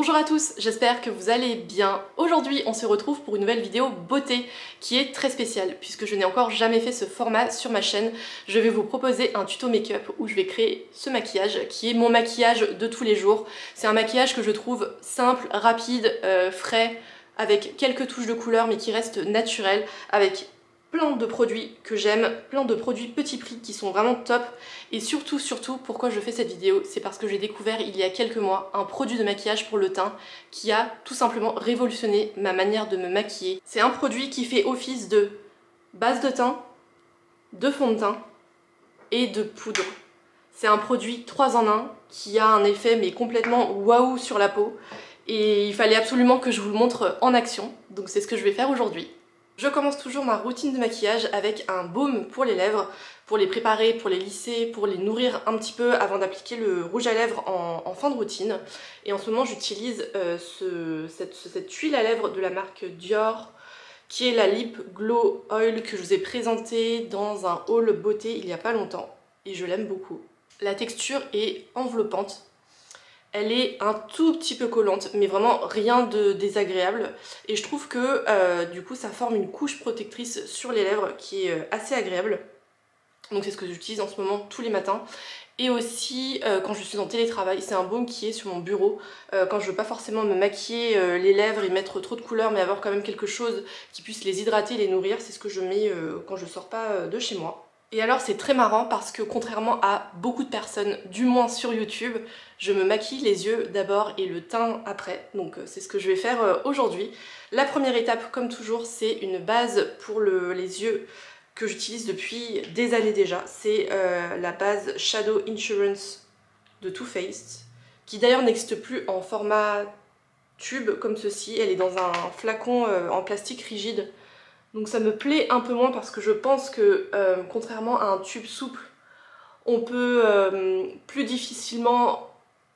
Bonjour à tous, j'espère que vous allez bien. Aujourd'hui on se retrouve pour une nouvelle vidéo beauté qui est très spéciale puisque je n'ai encore jamais fait ce format sur ma chaîne. Je vais vous proposer un tuto make-up où je vais créer ce maquillage qui est mon maquillage de tous les jours. C'est un maquillage que je trouve simple, rapide, frais, avec quelques touches de couleur mais qui reste naturel, avec plein de produits que j'aime, plein de produits petit prix qui sont vraiment top. Et surtout, pourquoi je fais cette vidéo, c'est parce que j'ai découvert il y a quelques mois un produit de maquillage pour le teint qui a tout simplement révolutionné ma manière de me maquiller. C'est un produit qui fait office de base de teint, de fond de teint et de poudre. C'est un produit 3 en 1 qui a un effet mais complètement waouh sur la peau. Et il fallait absolument que je vous le montre en action, donc c'est ce que je vais faire aujourd'hui. Je commence toujours ma routine de maquillage avec un baume pour les lèvres, pour les préparer, pour les lisser, pour les nourrir un petit peu avant d'appliquer le rouge à lèvres en fin de routine. Et en ce moment j'utilise cette huile à lèvres de la marque Dior, qui est la Lip Glow Oil que je vous ai présentée dans un haul beauté il n'y a pas longtemps. Et je l'aime beaucoup. La texture est enveloppante. Elle est un tout petit peu collante, mais vraiment rien de désagréable. Et je trouve que du coup ça forme une couche protectrice sur les lèvres qui est assez agréable. Donc c'est ce que j'utilise en ce moment tous les matins. Et aussi quand je suis en télétravail, c'est un baume qui est sur mon bureau. Quand je veux pas forcément me maquiller les lèvres et mettre trop de couleurs, mais avoir quand même quelque chose qui puisse les hydrater, les nourrir, c'est ce que je mets quand je sors pas de chez moi. Et alors c'est très marrant parce que contrairement à beaucoup de personnes, du moins sur YouTube, je me maquille les yeux d'abord et le teint après. Donc c'est ce que je vais faire aujourd'hui. La première étape, comme toujours, c'est une base pour les yeux que j'utilise depuis des années déjà. C'est la base Shadow Insurance de Too Faced, qui d'ailleurs n'existe plus en format tube comme ceci. Elle est dans un flacon en plastique rigide. Donc ça me plaît un peu moins parce que je pense que contrairement à un tube souple, on peut plus difficilement,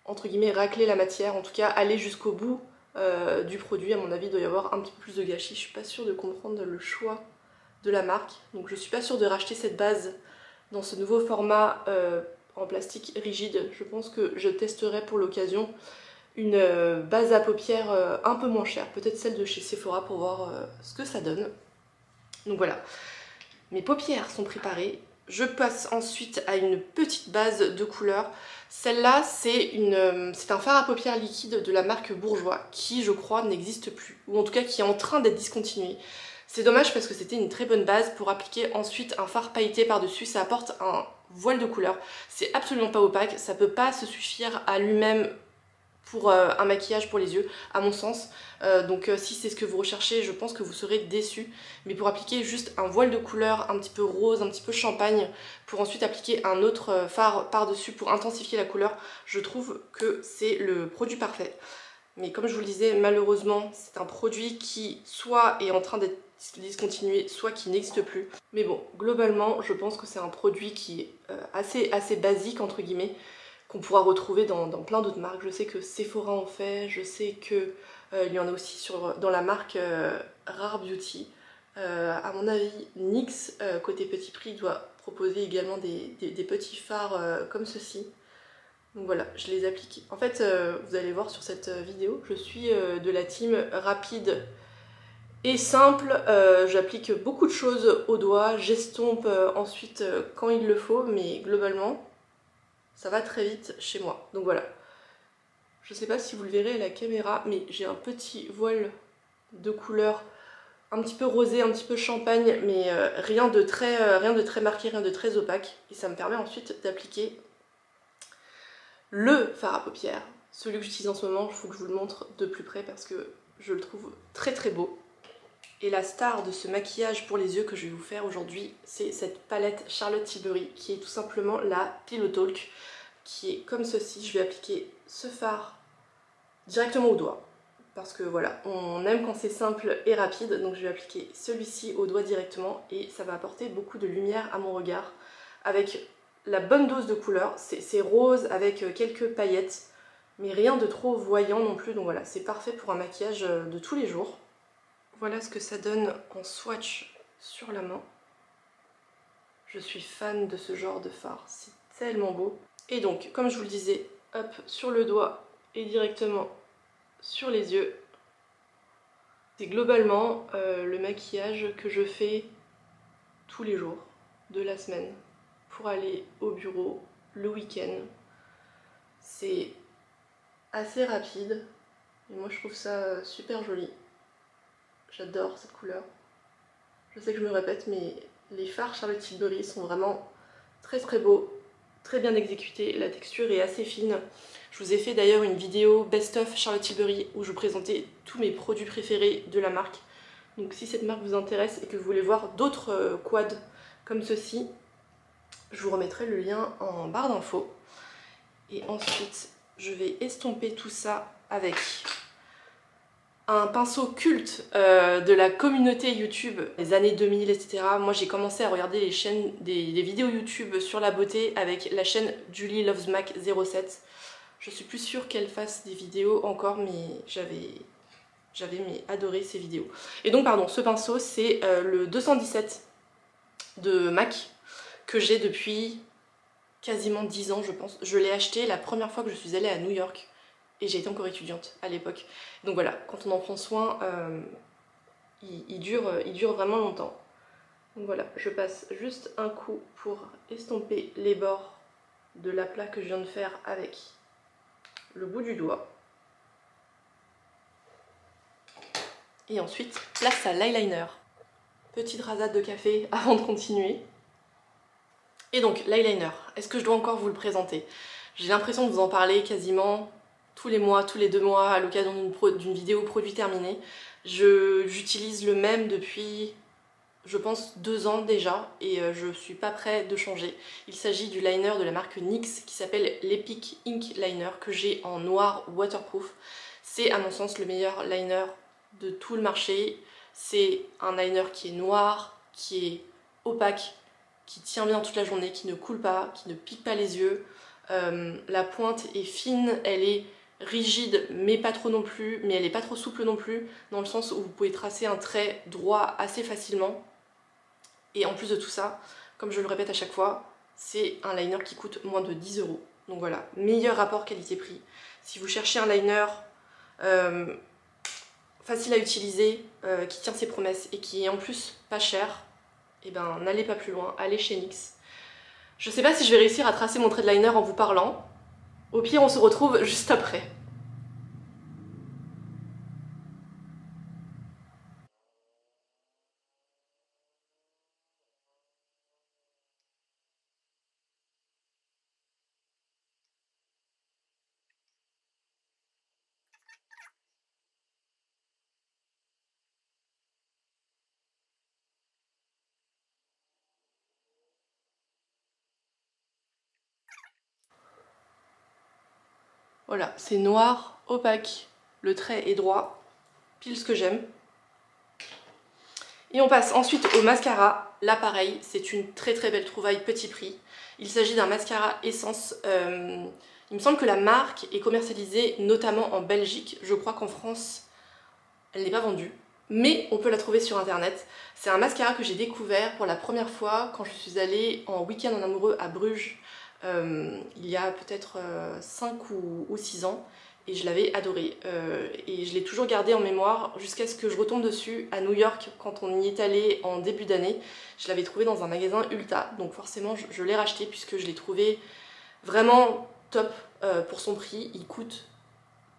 entre guillemets, racler la matière, en tout cas aller jusqu'au bout du produit. À mon avis, il doit y avoir un petit peu plus de gâchis. Je suis pas sûre de comprendre le choix de la marque. Donc je suis pas sûre de racheter cette base dans ce nouveau format en plastique rigide. Je pense que je testerai pour l'occasion une base à paupières un peu moins chère, peut-être celle de chez Sephora pour voir ce que ça donne. Donc voilà, mes paupières sont préparées. Je passe ensuite à une petite base de couleur. Celle-là, c'est un fard à paupières liquide de la marque Bourjois qui, je crois, n'existe plus. Ou en tout cas qui est en train d'être discontinué. C'est dommage parce que c'était une très bonne base pour appliquer ensuite un fard pailleté par-dessus. Ça apporte un voile de couleur. C'est absolument pas opaque. Ça peut pas se suffire à lui-même pour un maquillage pour les yeux, à mon sens. Donc si c'est ce que vous recherchez, je pense que vous serez déçus. Mais pour appliquer juste un voile de couleur un petit peu rose, un petit peu champagne, pour ensuite appliquer un autre fard par-dessus pour intensifier la couleur, je trouve que c'est le produit parfait. Mais comme je vous le disais, malheureusement, c'est un produit qui soit est en train d'être discontinué, soit qui n'existe plus. Mais bon, globalement, je pense que c'est un produit qui est assez basique, entre guillemets, qu'on pourra retrouver dans plein d'autres marques. Je sais que Sephora en fait, je sais que il y en a aussi dans la marque Rare Beauty. À mon avis, NYX, côté petit prix, doit proposer également des petits fards comme ceci. Donc voilà, je les applique. En fait, vous allez voir sur cette vidéo, je suis de la team rapide et simple. J'applique beaucoup de choses au doigt, j'estompe ensuite quand il le faut, mais globalement, ça va très vite chez moi. Donc voilà. Je sais pas si vous le verrez à la caméra, mais j'ai un petit voile de couleur un petit peu rosé, un petit peu champagne, mais rien de très marqué, rien de très opaque. Et ça me permet ensuite d'appliquer le fard à paupières. Celui que j'utilise en ce moment, il faut que je vous le montre de plus près parce que je le trouve très beau. Et la star de ce maquillage pour les yeux que je vais vous faire aujourd'hui, c'est cette palette Charlotte Tilbury qui est tout simplement la Pillow Talk, qui est comme ceci. Je vais appliquer ce fard directement au doigt parce que voilà, on aime quand c'est simple et rapide, donc je vais appliquer celui-ci au doigt directement et ça va apporter beaucoup de lumière à mon regard avec la bonne dose de couleur. C'est rose avec quelques paillettes, mais rien de trop voyant non plus, donc voilà, c'est parfait pour un maquillage de tous les jours. Voilà ce que ça donne en swatch sur la main. Je suis fan de ce genre de fard, c'est tellement beau. Et donc, comme je vous le disais, hop, sur le doigt et directement sur les yeux. C'est globalement le maquillage que je fais tous les jours de la semaine pour aller au bureau le week-end. C'est assez rapide et moi je trouve ça super joli. J'adore cette couleur. Je sais que je me répète, mais les fards Charlotte Tilbury sont vraiment très beaux, très bien exécutés. La texture est assez fine. Je vous ai fait d'ailleurs une vidéo best-of Charlotte Tilbury où je vous présentais tous mes produits préférés de la marque. Donc si cette marque vous intéresse et que vous voulez voir d'autres quads comme ceci, je vous remettrai le lien en barre d'infos. Et ensuite, je vais estomper tout ça avec un pinceau culte de la communauté YouTube des années 2000, etc. Moi j'ai commencé à regarder les chaînes, des vidéos YouTube sur la beauté avec la chaîne Julie Loves Mac 07. Je suis plus sûre qu'elle fasse des vidéos encore, mais j'avais adoré ces vidéos. Et donc pardon, ce pinceau c'est le 217 de MAC que j'ai depuis quasiment 10 ans je pense. Je l'ai acheté la première fois que je suis allée à New York. Et j'étais encore étudiante à l'époque. Donc voilà, quand on en prend soin, il dure vraiment longtemps. Donc voilà, je passe juste un coup pour estomper les bords de l'aplat que je viens de faire avec le bout du doigt. Et ensuite, place à l'eyeliner. Petite rasade de café avant de continuer. Et donc, l'eyeliner, est-ce que je dois encore vous le présenter? J'ai l'impression de vous en parler quasiment tous les mois, tous les 2 mois, à l'occasion d'une vidéo produit terminé. J'utilise le même depuis, je pense, 2 ans déjà, et je suis pas prête de changer. Il s'agit du liner de la marque NYX qui s'appelle l'Epic Ink Liner, que j'ai en noir waterproof. C'est à mon sens le meilleur liner de tout le marché. C'est un liner qui est noir, qui est opaque, qui tient bien toute la journée, qui ne coule pas, qui ne pique pas les yeux. La pointe est fine, elle est rigide mais pas trop non plus, mais elle est pas trop souple non plus, dans le sens où vous pouvez tracer un trait droit assez facilement. Et en plus de tout ça, comme je le répète à chaque fois, c'est un liner qui coûte moins de 10 €. Donc voilà, meilleur rapport qualité-prix. Si vous cherchez un liner facile à utiliser, qui tient ses promesses et qui est en plus pas cher, et ben n'allez pas plus loin, allez chez NYX. Je sais pas si je vais réussir à tracer mon trait de liner en vous parlant. Au pire, on se retrouve juste après. Voilà, c'est noir, opaque, le trait est droit, pile ce que j'aime. Et on passe ensuite au mascara. Là pareil, c'est une très belle trouvaille petit prix. Il s'agit d'un mascara Essence. Il me semble que la marque est commercialisée notamment en Belgique. Je crois qu'en France, elle n'est pas vendue. Mais on peut la trouver sur internet. C'est un mascara que j'ai découvert pour la première fois quand je suis allée en week-end en amoureux à Bruges. Il y a peut-être 5 ou 6 ans. Et je l'avais adoré. Et je l'ai toujours gardé en mémoire jusqu'à ce que je retombe dessus à New York quand on y est allé en début d'année. Je l'avais trouvé dans un magasin Ulta, donc forcément je l'ai racheté puisque je l'ai trouvé vraiment top pour son prix. Il coûte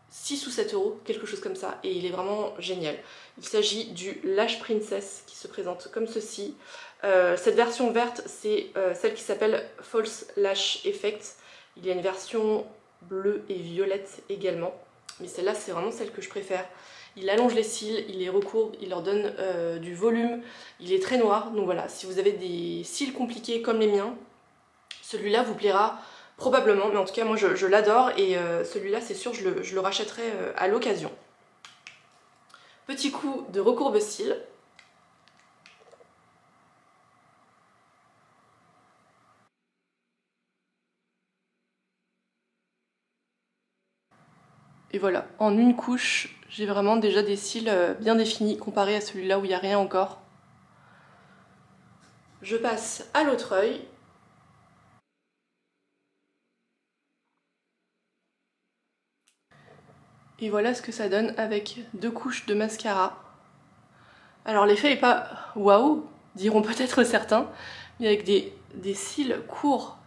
6 ou 7 €, quelque chose comme ça, et il est vraiment génial. Il s'agit du Lash Princess qui se présente comme ceci. Cette version verte, c'est celle qui s'appelle False Lash Effect. Il y a une version bleue et violette également, mais celle-là c'est vraiment celle que je préfère. Il allonge les cils, il les recourbe, il leur donne du volume, il est très noir, donc voilà, si vous avez des cils compliqués comme les miens, celui-là vous plaira probablement, mais en tout cas moi je l'adore et celui-là c'est sûr je le rachèterai à l'occasion. Petit coup de recourbe-cils. Et voilà, en une couche, j'ai vraiment déjà des cils bien définis comparé à celui-là où il n'y a rien encore. Je passe à l'autre œil. Et voilà ce que ça donne avec 2 couches de mascara. Alors l'effet n'est pas waouh, diront peut-être certains, mais avec des cils courts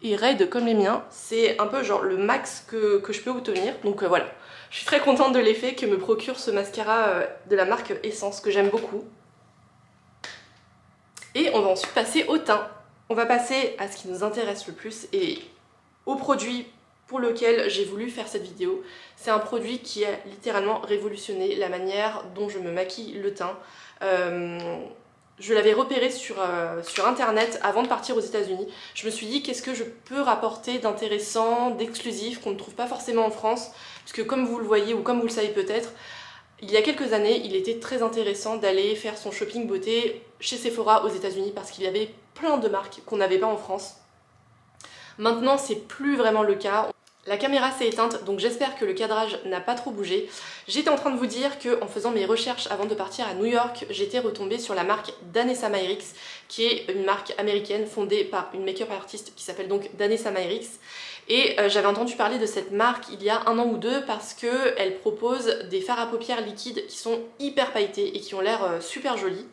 et raides comme les miens, c'est un peu genre le max que je peux obtenir. Donc voilà, je suis très contente de l'effet que me procure ce mascara de la marque Essence que j'aime beaucoup. Et on va ensuite passer au teint. On va passer à ce qui nous intéresse le plus et au produit pour lequel j'ai voulu faire cette vidéo. C'est un produit qui a littéralement révolutionné la manière dont je me maquille le teint. Je l'avais repéré sur internet avant de partir aux États-Unis. Je me suis dit qu'est-ce que je peux rapporter d'intéressant, d'exclusif qu'on ne trouve pas forcément en France, puisque comme vous le voyez ou comme vous le savez peut-être, il y a quelques années, il était très intéressant d'aller faire son shopping beauté chez Sephora aux États-Unis parce qu'il y avait plein de marques qu'on n'avait pas en France. Maintenant, c'est plus vraiment le cas. La caméra s'est éteinte, donc j'espère que le cadrage n'a pas trop bougé. J'étais en train de vous dire qu'en faisant mes recherches avant de partir à New York, j'étais retombée sur la marque Danessa Myricks, qui est une marque américaine fondée par une make-up artiste qui s'appelle donc Danessa Myricks. Et j'avais entendu parler de cette marque il y a 1 an ou 2 parce qu'elle propose des fards à paupières liquides qui sont hyper pailletés et qui ont l'air super jolis.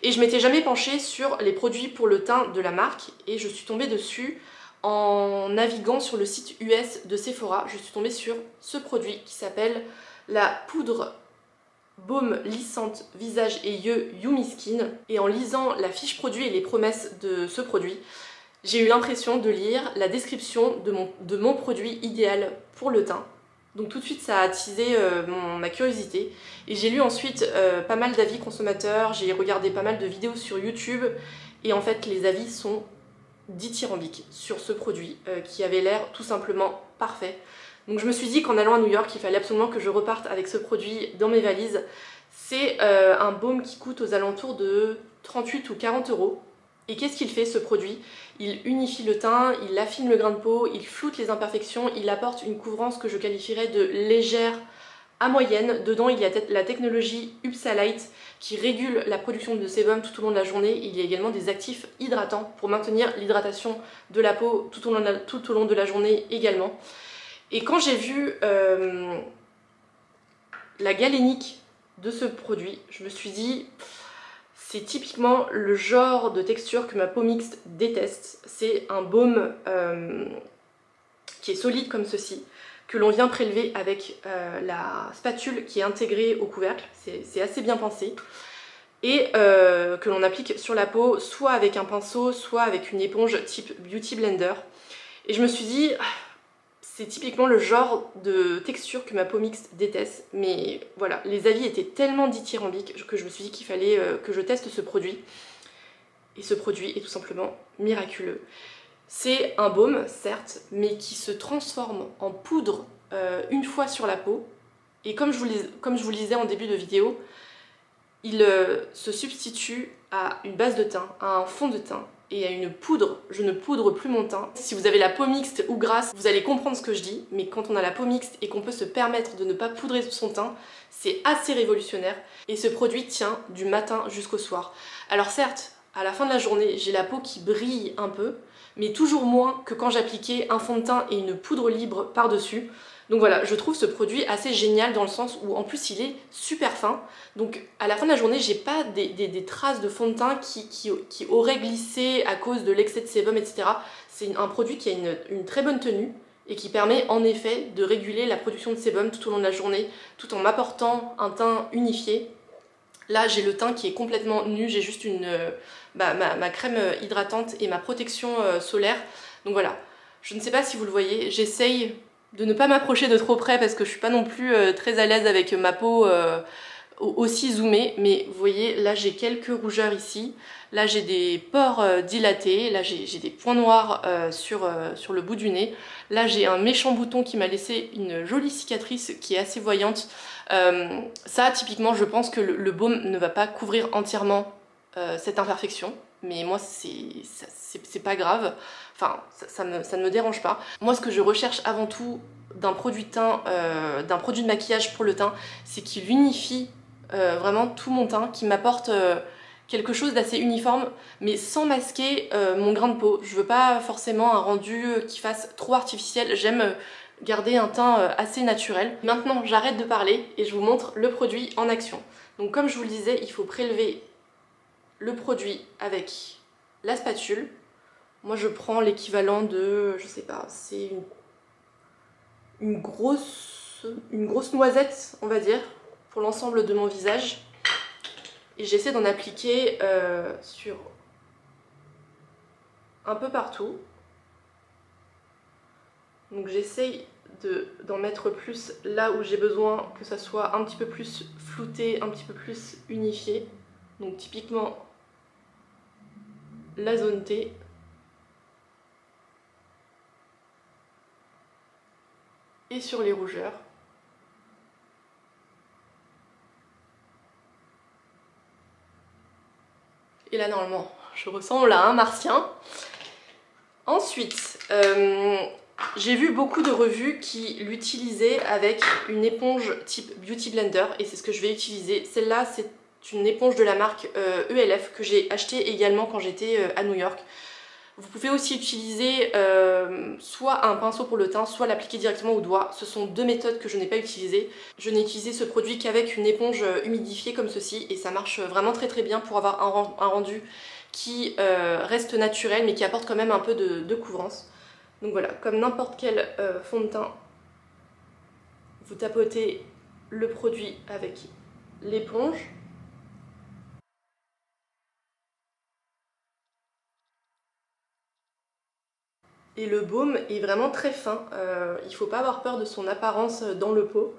Et je m'étais jamais penchée sur les produits pour le teint de la marque et je suis tombée dessus en naviguant sur le site US de Sephora. Je suis tombée sur ce produit qui s'appelle la poudre baume lissante visage et yeux Yumi Skin. Et en lisant la fiche produit et les promesses de ce produit, j'ai eu l'impression de lire la description de mon produit idéal pour le teint. Donc tout de suite ça a attisé ma curiosité et j'ai lu ensuite pas mal d'avis consommateurs, j'ai regardé pas mal de vidéos sur YouTube et en fait les avis sont dithyrambiques sur ce produit qui avait l'air tout simplement parfait. Donc je me suis dit qu'en allant à New York il fallait absolument que je reparte avec ce produit dans mes valises. C'est un baume qui coûte aux alentours de 38 ou 40 €. Et qu'est-ce qu'il fait ce produit? Il unifie le teint, il affine le grain de peau, il floute les imperfections, il apporte une couvrance que je qualifierais de légère à moyenne. Dedans il y a la technologie Upsalite qui régule la production de sébum tout au long de la journée. Il y a également des actifs hydratants pour maintenir l'hydratation de la peau tout au long de la journée également. Et quand j'ai vu la galénique de ce produit, je me suis dit c'est typiquement le genre de texture que ma peau mixte déteste. C'est un baume qui est solide comme ceci, que l'on vient prélever avec la spatule qui est intégrée au couvercle, c'est assez bien pensé, et que l'on applique sur la peau soit avec un pinceau, soit avec une éponge type Beauty Blender. Et je me suis dit, c'est typiquement le genre de texture que ma peau mixte déteste, mais voilà, les avis étaient tellement dithyrambiques que je me suis dit qu'il fallait que je teste ce produit. Et ce produit est tout simplement miraculeux. C'est un baume, certes, mais qui se transforme en poudre une fois sur la peau. Et comme je vous le disais en début de vidéo, il se substitue à une base de teint, à un fond de teint et à une poudre. Je ne poudre plus mon teint. Si vous avez la peau mixte ou grasse, vous allez comprendre ce que je dis, mais quand on a la peau mixte et qu'on peut se permettre de ne pas poudrer son teint, c'est assez révolutionnaire. Et ce produit tient du matin jusqu'au soir. Alors certes, à la fin de la journée, j'ai la peau qui brille un peu, mais toujours moins que quand j'appliquais un fond de teint et une poudre libre par-dessus. Donc voilà, je trouve ce produit assez génial dans le sens où en plus il est super fin. Donc à la fin de la journée, j'ai pas des traces de fond de teint qui auraient glissé à cause de l'excès de sébum, etc. C'est un produit qui a une très bonne tenue et qui permet en effet de réguler la production de sébum tout au long de la journée, tout en m'apportant un teint unifié. Là j'ai le teint qui est complètement nu, j'ai juste ma crème hydratante et ma protection solaire. Donc voilà, je ne sais pas si vous le voyez, j'essaye de ne pas m'approcher de trop près parce que je suis pas non plus très à l'aise avec ma peau aussi zoomée, mais vous voyez là j'ai quelques rougeurs ici, là j'ai des pores dilatés, là j'ai des points noirs sur le bout du nez, là j'ai un méchant bouton qui m'a laissé une jolie cicatrice qui est assez voyante. Ça typiquement je pense que le baume ne va pas couvrir entièrement cette imperfection, mais moi c'est pas grave, enfin ça ne me dérange pas. Moi ce que je recherche avant tout d'un produit de teint, d'un produit de maquillage pour le teint, c'est qu'il unifie vraiment tout mon teint, qui m'apporte quelque chose d'assez uniforme mais sans masquer mon grain de peau. Je veux pas forcément un rendu qui fasse trop artificiel, garder un teint assez naturel. Maintenant j'arrête de parler et je vous montre le produit en action. Donc comme je vous le disais, il faut prélever le produit avec la spatule. Moi je prends l'équivalent de, je sais pas, c'est une grosse noisette on va dire, pour l'ensemble de mon visage. Et j'essaie d'en appliquer sur un peu partout. Donc j'essaye d'en mettre plus là où j'ai besoin que ça soit un petit peu plus flouté, un petit peu plus unifié. Donc typiquement la zone T. Et sur les rougeurs. Et là normalement je ressemble à un martien. Ensuite, j'ai vu beaucoup de revues qui l'utilisaient avec une éponge type Beauty Blender et c'est ce que je vais utiliser. Celle-là, c'est une éponge de la marque ELF que j'ai achetée également quand j'étais à New York. Vous pouvez aussi utiliser soit un pinceau pour le teint, soit l'appliquer directement au doigt. Ce sont deux méthodes que je n'ai pas utilisées. Je n'ai utilisé ce produit qu'avec une éponge humidifiée comme ceci et ça marche vraiment très bien pour avoir un rendu qui reste naturel mais qui apporte quand même un peu de couvrance. Donc voilà, comme n'importe quel fond de teint, vous tapotez le produit avec l'éponge. Et le baume est vraiment très fin, il ne faut pas avoir peur de son apparence dans le pot.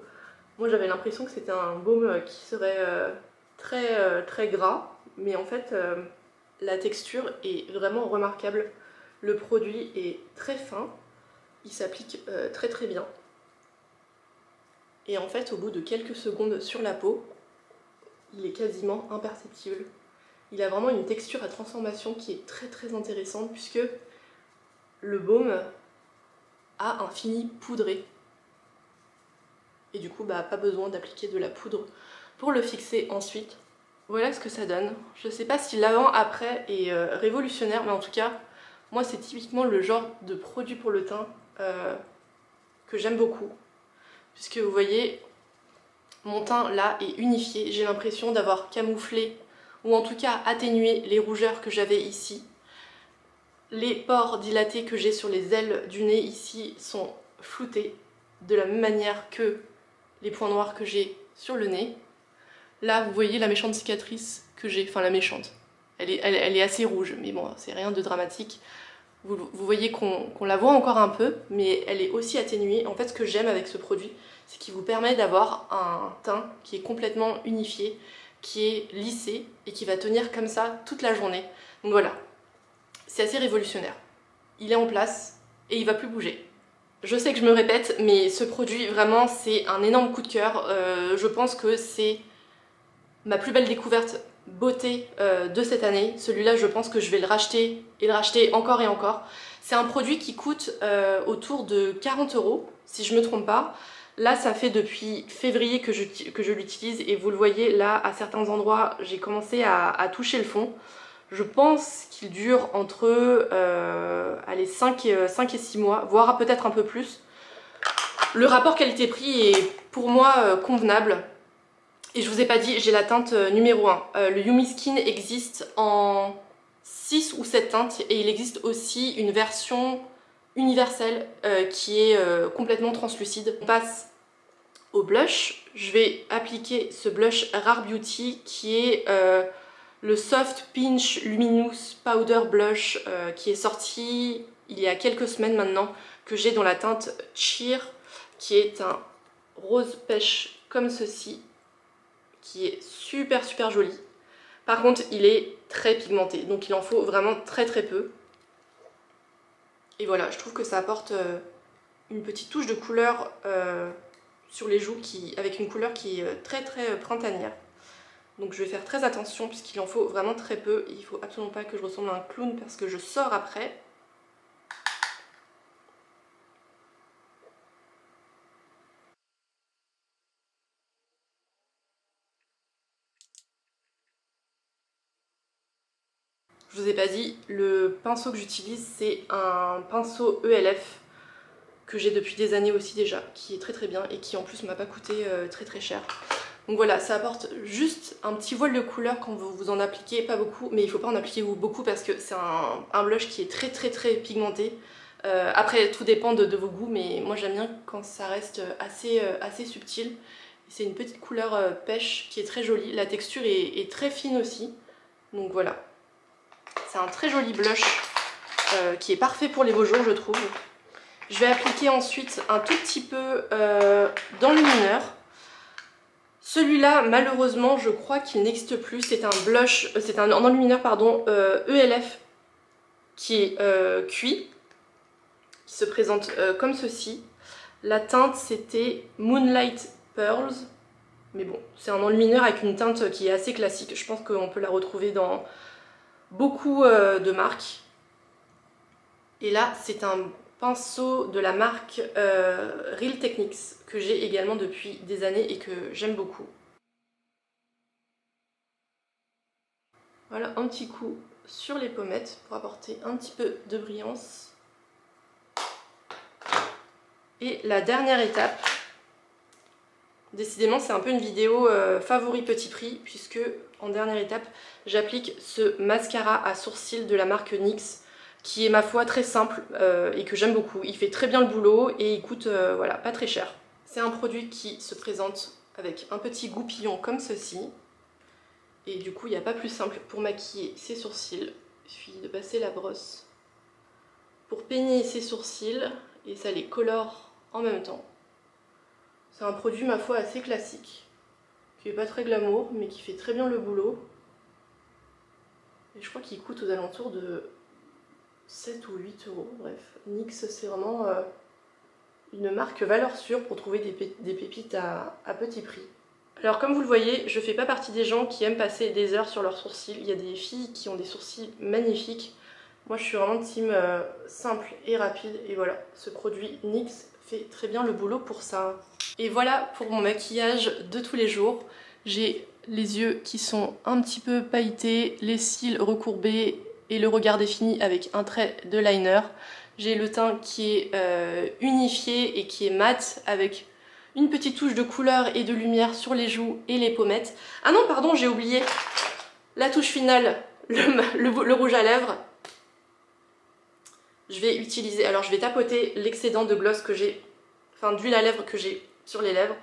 Moi j'avais l'impression que c'était un baume qui serait très gras, mais en fait la texture est vraiment remarquable. Le produit est très fin, il s'applique très bien. Et en fait au bout de quelques secondes sur la peau, il est quasiment imperceptible. Il a vraiment une texture à transformation qui est très intéressante puisque le baume a un fini poudré. Et du coup, pas besoin d'appliquer de la poudre pour le fixer ensuite. Voilà ce que ça donne. Je sais pas si l'avant-après est révolutionnaire, mais en tout cas, moi c'est typiquement le genre de produit pour le teint que j'aime beaucoup. Puisque vous voyez, mon teint là est unifié. J'ai l'impression d'avoir camouflé, ou en tout cas atténué les rougeurs que j'avais ici. Les pores dilatés que j'ai sur les ailes du nez ici sont floutés de la même manière que les points noirs que j'ai sur le nez. Là, vous voyez la méchante cicatrice que j'ai, enfin la méchante. Elle est assez rouge, mais bon, c'est rien de dramatique. Vous voyez qu'on la voit encore un peu, mais elle est aussi atténuée. En fait, ce que j'aime avec ce produit, c'est qu'il vous permet d'avoir un teint qui est complètement unifié, qui est lissé et qui va tenir comme ça toute la journée. Donc voilà, c'est assez révolutionnaire. Il est en place et il va plus bouger. Je sais que je me répète, mais ce produit, vraiment, c'est un énorme coup de cœur. Je pense que c'est ma plus belle découverte beauté de cette année. Celui-là, je pense que je vais le racheter et le racheter encore et encore. C'est un produit qui coûte autour de 40 €, si je me trompe pas. Là, ça fait depuis février que je l'utilise et vous le voyez, là, à certains endroits, j'ai commencé à toucher le fond. Je pense qu'il dure entre 5 et 6 mois, voire peut-être un peu plus. Le rapport qualité-prix est pour moi convenable. Et je vous ai pas dit, j'ai la teinte numéro 1. Le Yumi Skin existe en 6 ou 7 teintes et il existe aussi une version universelle qui est complètement translucide. On passe au blush. Je vais appliquer ce blush Rare Beauty qui est le Soft Pinch Luminous Powder Blush qui est sorti il y a quelques semaines maintenant, que j'ai dans la teinte Cheer, qui est un rose pêche comme ceci, qui est super joli. Par contre, il est très pigmenté, donc il en faut vraiment très peu. Et voilà, je trouve que ça apporte une petite touche de couleur sur les joues avec une couleur qui est très printanière. Donc je vais faire très attention puisqu'il en faut vraiment très peu. Il ne faut absolument pas que je ressemble à un clown parce que je sors après. Je vous ai pas dit, le pinceau que j'utilise c'est un pinceau ELF que j'ai depuis des années aussi déjà, qui est très très bien et qui en plus m'a pas coûté très très cher. Donc voilà, ça apporte juste un petit voile de couleur quand vous en appliquez, pas beaucoup, mais il faut pas en appliquer beaucoup parce que c'est un blush qui est très très très pigmenté. Après tout dépend de vos goûts, mais moi j'aime bien quand ça reste assez subtil. C'est une petite couleur pêche qui est très jolie, la texture est très fine aussi, donc voilà. C'est un très joli blush qui est parfait pour les beaux jours je trouve. Je vais appliquer ensuite un tout petit peu d'enlumineur. Celui-là, malheureusement, je crois qu'il n'existe plus. C'est un blush, c'est un enlumineur, pardon, ELF qui est cuit, qui se présente comme ceci. La teinte, c'était Moonlight Pearls. Mais bon, c'est un enlumineur avec une teinte qui est assez classique. Je pense qu'on peut la retrouver dans beaucoup de marques. Et là, c'est un pinceau de la marque Real Techniques que j'ai également depuis des années et que j'aime beaucoup. Voilà, un petit coup sur les pommettes pour apporter un petit peu de brillance. Et la dernière étape, décidément c'est un peu une vidéo favori petit prix puisque en dernière étape j'applique ce mascara à sourcils de la marque NYX qui est ma foi très simple et que j'aime beaucoup. Il fait très bien le boulot et il coûte voilà, pas très cher. C'est un produit qui se présente avec un petit goupillon comme ceci. Et du coup il n'y a pas plus simple pour maquiller ses sourcils. Il suffit de passer la brosse pour peigner ses sourcils et ça les colore en même temps. C'est un produit ma foi assez classique, qui n'est pas très glamour mais qui fait très bien le boulot. Et je crois qu'il coûte aux alentours de 7 ou 8 euros, bref. NYX c'est vraiment une marque valeur sûre pour trouver des pépites à petit prix. Alors comme vous le voyez, je fais pas partie des gens qui aiment passer des heures sur leurs sourcils. Il y a des filles qui ont des sourcils magnifiques. Moi je suis vraiment team simple et rapide et voilà, ce produit NYX fait très bien le boulot pour ça. Et voilà pour mon maquillage de tous les jours. J'ai les yeux qui sont un petit peu pailletés, les cils recourbés et le regard défini avec un trait de liner. J'ai le teint qui est unifié et qui est mat avec une petite touche de couleur et de lumière sur les joues et les pommettes. Ah non, pardon, j'ai oublié la touche finale, le rouge à lèvres. Je vais utiliser, alors je vais tapoter l'excédent de gloss que j'ai, enfin d'huile à lèvres que j'ai sur les lèvres.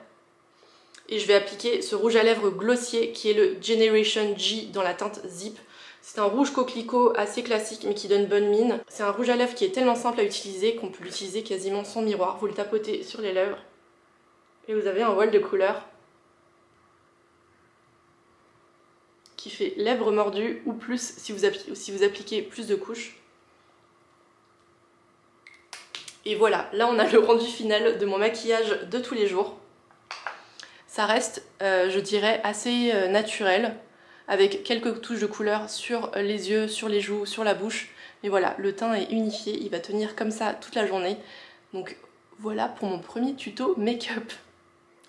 Et je vais appliquer ce rouge à lèvres glossier qui est le Generation G dans la teinte Zip. C'est un rouge coquelicot assez classique mais qui donne bonne mine. C'est un rouge à lèvres qui est tellement simple à utiliser qu'on peut l'utiliser quasiment sans miroir. Vous le tapotez sur les lèvres et vous avez un voile de couleur qui fait lèvres mordues ou plus si vous appliquez plus de couches. Et voilà, là on a le rendu final de mon maquillage de tous les jours. Ça reste, je dirais, assez naturel, avec quelques touches de couleur sur les yeux, sur les joues, sur la bouche. Mais voilà, le teint est unifié, il va tenir comme ça toute la journée. Donc voilà pour mon premier tuto make-up.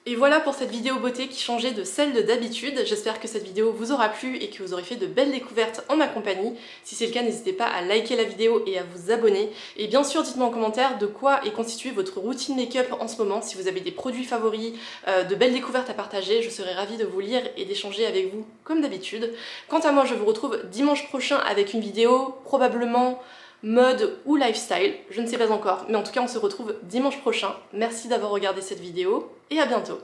Et voilà pour cette vidéo beauté qui changeait de celle d'habitude. J'espère que cette vidéo vous aura plu et que vous aurez fait de belles découvertes en ma compagnie. Si c'est le cas, n'hésitez pas à liker la vidéo et à vous abonner. Et bien sûr, dites-moi en commentaire de quoi est constituée votre routine make-up en ce moment. Si vous avez des produits favoris, de belles découvertes à partager, je serai ravie de vous lire et d'échanger avec vous comme d'habitude. Quant à moi, je vous retrouve dimanche prochain avec une vidéo probablement mode ou lifestyle, je ne sais pas encore, mais en tout cas on se retrouve dimanche prochain. Merci d'avoir regardé cette vidéo et à bientôt.